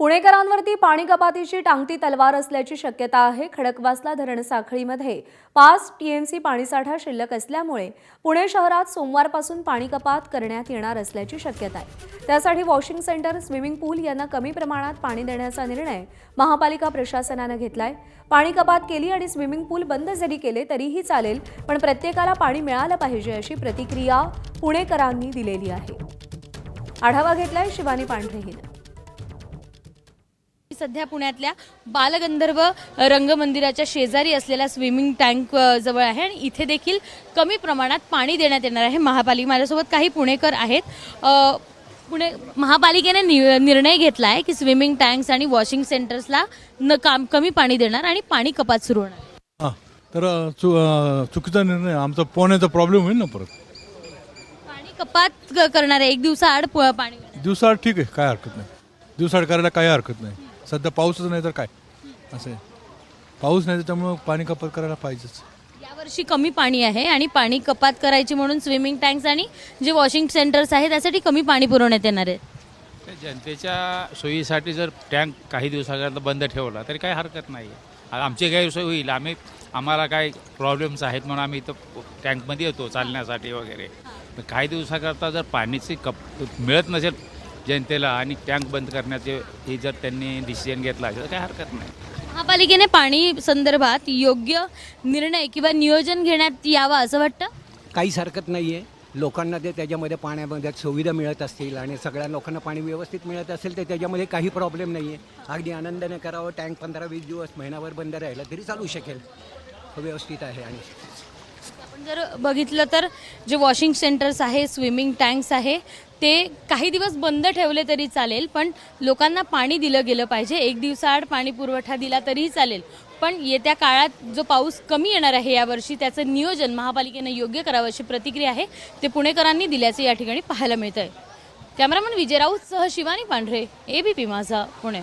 पुणेकरांवरती पाणी कपातीची टांगती तलवार असल्याची शक्यता आहे। खडकवासला धरण साखळीमध्ये 5 टीएमसी पाणीसाठा शिल्लक असल्यामुळे पुणे शहरात सोमवारपासून पाणी कपात करण्यात येणार असल्याची शक्यता आहे। त्यासाठी वॉशिंग सेंटर, स्विमिंग पूल यांना कमी प्रमाणात पाणी देण्याचा निर्णय महापालिका प्रशासनाने घेतलाय। पाणी कपात केली आणि स्विमिंग पूल बंद जरी केले तरीही चालेल, पण प्रत्येकाला पाणी मिळालं पाहिजे अशी प्रतिक्रिया पुणेकरांनी दिलेली आहे। आढावा घेतलाय शिवानी पांढरे हिने। सध्या पुण्यातल्या बालगंधर्व रंगमंदिराच्या शेजारी असलेल्या स्विमिंग टँक जवळ आहे आणि इथे देखील कमी प्रमाणात पाणी देण्यात येणार आहे। महापालिका माझ्यासोबत काही पुणेकर आहेत। पुणे महापालिकेने निर्णय घेतला आहे की स्विमिंग टँक्स आणि वॉशिंग सेंटर्सला कमी पाणी देणार आणि पाणी कपात सुरू होणार। तर चुकीचा निर्णय, आमचा पाण्याचा प्रॉब्लेम होईल ना परत। पाणी कपात करणार आहे, एक दिवसाआड पाणी दिवसाआड ठीक आहे, काय हरकत नाही। दिवसाआड करायला काही हरकत नाही। सध्या पाऊसच नाही तर काय, असं आहे, पाऊस नाही त्याच्यामुळे पाणी कपात करायला पाहिजेच। यावर्षी कमी पाणी आहे आणि पाणी कपात करायची म्हणून स्विमिंग टँक्स आणि जे वॉशिंग सेंटर्स आहेत त्यासाठी कमी पाणी पुरवण्यात येणार आहे। जनतेच्या सोयीसाठी जर टँक काही दिवसाकरता बंद ठेवला तरी काही हरकत नाही आहे। आमची गैरसोय होईल, आम्हाला काही प्रॉब्लेम्स आहेत म्हणून आम्ही इथं टँकमध्ये येतो चालण्यासाठी वगैरे। काही दिवसाकरता जर पाण्याची मिळत नसेल जनतेला आणि टँक बंद करण्याचे हे जर त्यांनी डिसिजन घेतला तर काही हरकत नाही। महापालिकेने पाणी संदर्भात योग्य निर्णय किंवा नियोजन घेण्यात यावं असं वाटतं। काहीच हरकत नाही आहे। लोकांना ते त्याच्यामध्ये पाण्यामध्ये सुविधा मिळत असतील आणि सगळ्या लोकांना पाणी व्यवस्थित मिळत असेल तर त्याच्यामध्ये काही प्रॉब्लेम नाही आहे। अगदी आनंदाने करावं। टँक 15-20 दिवस महिनाभर बंद राहिला तरी चालू शकेल, व्यवस्थित आहे। आणि आपण जर बघितलं तर जे वॉशिंग सेंटर्स आहे, स्विमिंग टँक्स आहे, ते काही दिवस बंद ठेवले तरी चालेल, पण लोकांना पाणी दिलं गेलं पाहिजे। एक दिवसाआड पाणी पुरवठा दिला तरीही चालेल, पण येत्या काळात जो पाऊस कमी येणार आहे यावर्षी त्याचं नियोजन महापालिकेने योग्य करावं अशी प्रतिक्रिया आहे ते पुणेकरांनी दिल्याचे या ठिकाणी पाहायला मिळतंय। कॅमेरामन विजय राऊतसह शिवानी पांढरे, एबीपी माझा, पुणे।